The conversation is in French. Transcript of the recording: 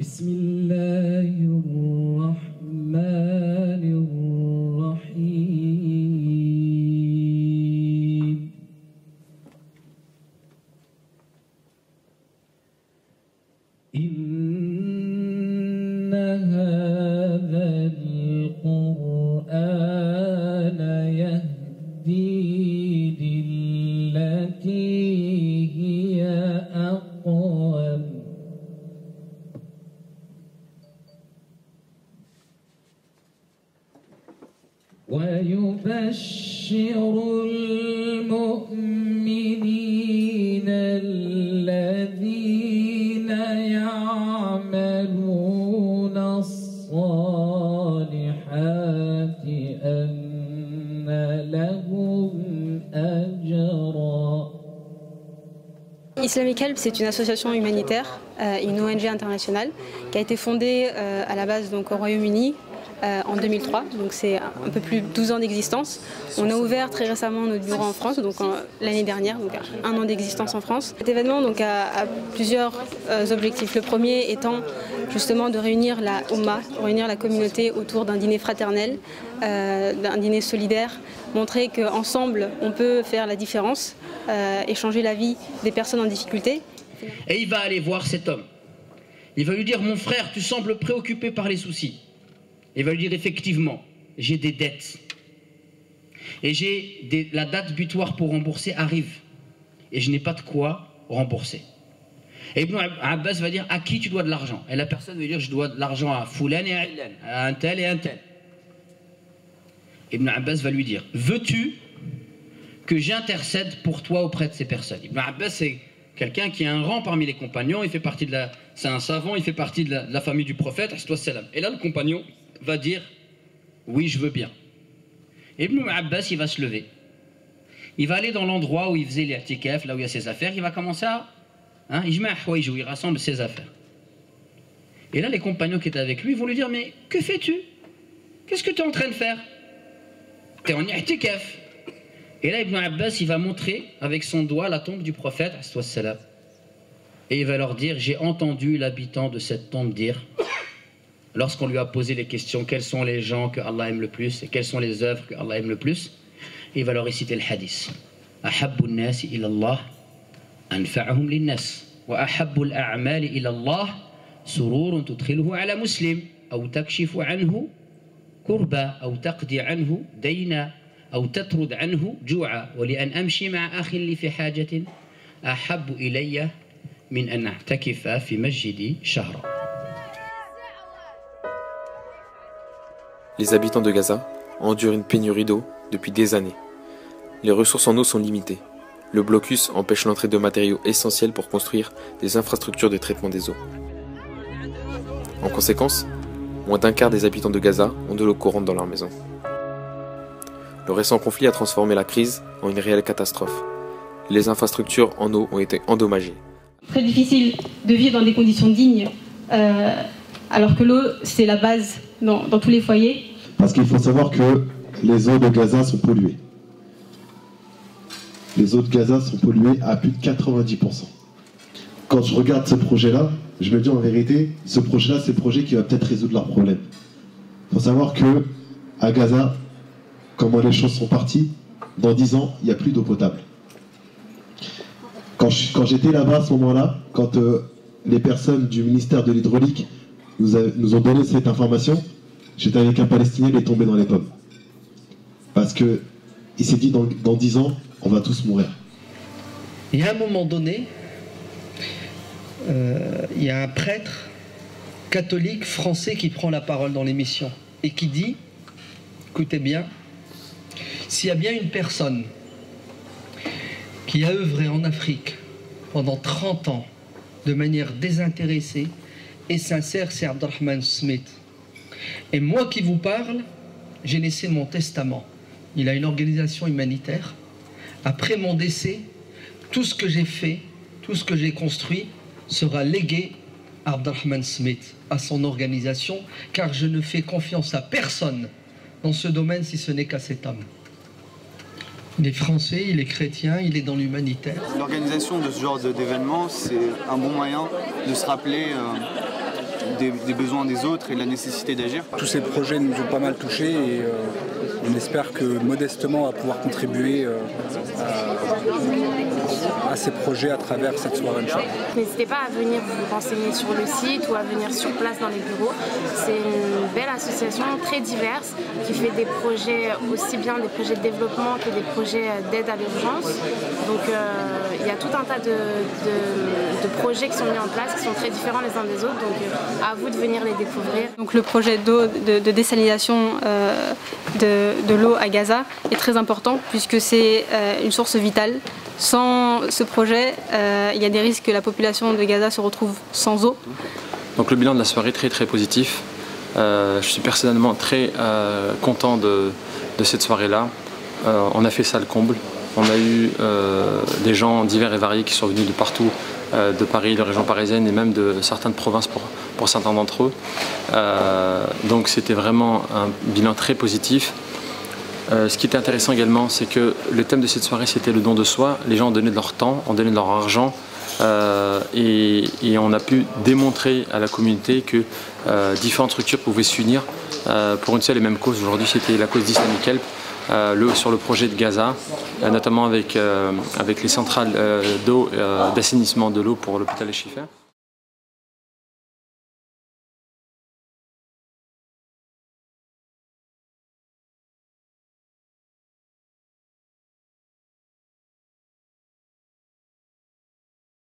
بسم الله الرحمن الرحيم إن هذا القرآن يهدي للتي هي أقوم ويبشر المؤمنين الذين يعملون الصالحات أن لهم أجرا. Islamic Help, c'est une association humanitaire, une ONG internationale qui a été fondée à la base donc, au Royaume-Uni en 2003, donc c'est un peu plus de 12 ans d'existence. On a ouvert très récemment notre bureau en France, donc l'année dernière, donc un an d'existence en France. Cet événement donc, a plusieurs objectifs. Le premier étant justement de réunir la Oumma, réunir la communauté autour d'un dîner fraternel, d'un dîner solidaire, montrer qu'ensemble on peut faire la différence et changer la vie des personnes en difficulté. Et il va aller voir cet homme. Il va lui dire, mon frère, tu sembles préoccupé par les soucis. Il va lui dire, effectivement, j'ai des dettes. Et la date butoir pour rembourser arrive. Et je n'ai pas de quoi rembourser. Et Ibn Abbas va dire, à qui tu dois de l'argent? Et la personne va dire, je dois de l'argent à Foulan et à Illan, à un tel et un tel. Ibn Abbas va lui dire, veux-tu que j'intercède pour toi auprès de ces personnes? Ibn Abbas, c'est quelqu'un qui a un rang parmi les compagnons, il fait partie de c'est un savant, il fait partie de la famille du prophète, et là le compagnon va dire, oui, je veux bien. Ibn Abbas, il va se lever. Il va aller dans l'endroit où il faisait l'i'tikaf, là où il y a ses affaires, il va commencer à il rassemble ses affaires. Et là, les compagnons qui étaient avec lui vont lui dire, mais que fais-tu? Qu'est-ce que tu es en train de faire? Tu es en i'tikaf. Et là, Ibn Abbas, il va montrer avec son doigt la tombe du prophète, et il va leur dire, j'ai entendu l'habitant de cette tombe dire, lorsqu'on lui a posé les questions, quels sont les gens que Allah aime le plus et quelles sont les œuvres que Allah aime le plus, il va leur réciter le hadith. Ahabbu an-nasi ila Allah anfa'uhum lin-nas wa ahabbu al-a'mali ila Allah sururun tudkhiluhu ala muslim aw takshifu anhu kurba aw taqdi anhu dayna aw tatrud anhu ju'a wa li an amshi ma'a akhin li fi hajatin ahabbu ilayya min an a'takifa fi masjidi shahra. Les habitants de Gaza endurent une pénurie d'eau depuis des années. Les ressources en eau sont limitées. Le blocus empêche l'entrée de matériaux essentiels pour construire des infrastructures de traitement des eaux. En conséquence, moins d'un quart des habitants de Gaza ont de l'eau courante dans leur maison. Le récent conflit a transformé la crise en une réelle catastrophe. Les infrastructures en eau ont été endommagées. Très difficile de vivre dans des conditions dignes, alors que l'eau, c'est la base dans tous les foyers. Parce qu'il faut savoir que les eaux de Gaza sont polluées. Les eaux de Gaza sont polluées à plus de 90%. Quand je regarde ce projet-là, je me dis en vérité, ce projet-là, c'est le projet qui va peut-être résoudre leurs problèmes. Il faut savoir que à Gaza, comment les choses sont parties, dans 10 ans, il n'y a plus d'eau potable. Quand j'étais là-bas à ce moment-là, quand les personnes du ministère de l'Hydraulique nous ont donné cette information, j'étais avec un Palestinien, il est tombé dans les pommes. Parce qu'il s'est dit, dans 10 ans, on va tous mourir. Il y a un moment donné, il y a un prêtre catholique français qui prend la parole dans l'émission et qui dit, écoutez bien, s'il y a bien une personne qui a œuvré en Afrique pendant 30 ans de manière désintéressée et sincère, c'est Abdelrahman Smith. Et moi qui vous parle, j'ai laissé mon testament. Il a une organisation humanitaire. Après mon décès, tout ce que j'ai fait, tout ce que j'ai construit sera légué à Abdelrahman Smith, à son organisation, car je ne fais confiance à personne dans ce domaine si ce n'est qu'à cet homme. Il est français, il est chrétien, il est dans l'humanitaire. L'organisation de ce genre d'événement, c'est un bon moyen de se rappeler des besoins des autres et de la nécessité d'agir. Tous ces projets nous ont pas mal touchés et on espère que modestement on va pouvoir contribuer à ces projets à travers cette soirée. N'hésitez pas à venir vous renseigner sur le site ou à venir sur place dans les bureaux. C'est une belle association très diverse qui fait des projets, aussi bien des projets de développement que des projets d'aide à l'urgence. Donc il y a tout un tas de projets qui sont mis en place, qui sont très différents les uns des autres. Donc à vous de venir les découvrir. Donc le projet d'eau, de désalinisation de l'eau à Gaza est très important puisque c'est une source vitale. Sans ce projet, il y a des risques que la population de Gaza se retrouve sans eau. Donc le bilan de la soirée est très très positif. Je suis personnellement très content de cette soirée-là. On a fait ça le comble. On a eu des gens divers et variés qui sont venus de partout, de Paris, de région parisienne et même de certaines provinces pour certains d'entre eux. Donc c'était vraiment un bilan très positif. Ce qui était intéressant également, c'est que le thème de cette soirée, c'était le don de soi. Les gens ont donné de leur temps, ont donné de leur argent et on a pu démontrer à la communauté que différentes structures pouvaient s'unir pour une seule et même cause. Aujourd'hui, c'était la cause d'Islamic Help sur le projet de Gaza, notamment avec les centrales d'eau, d'assainissement de l'eau pour l'hôpital Al-Shifa.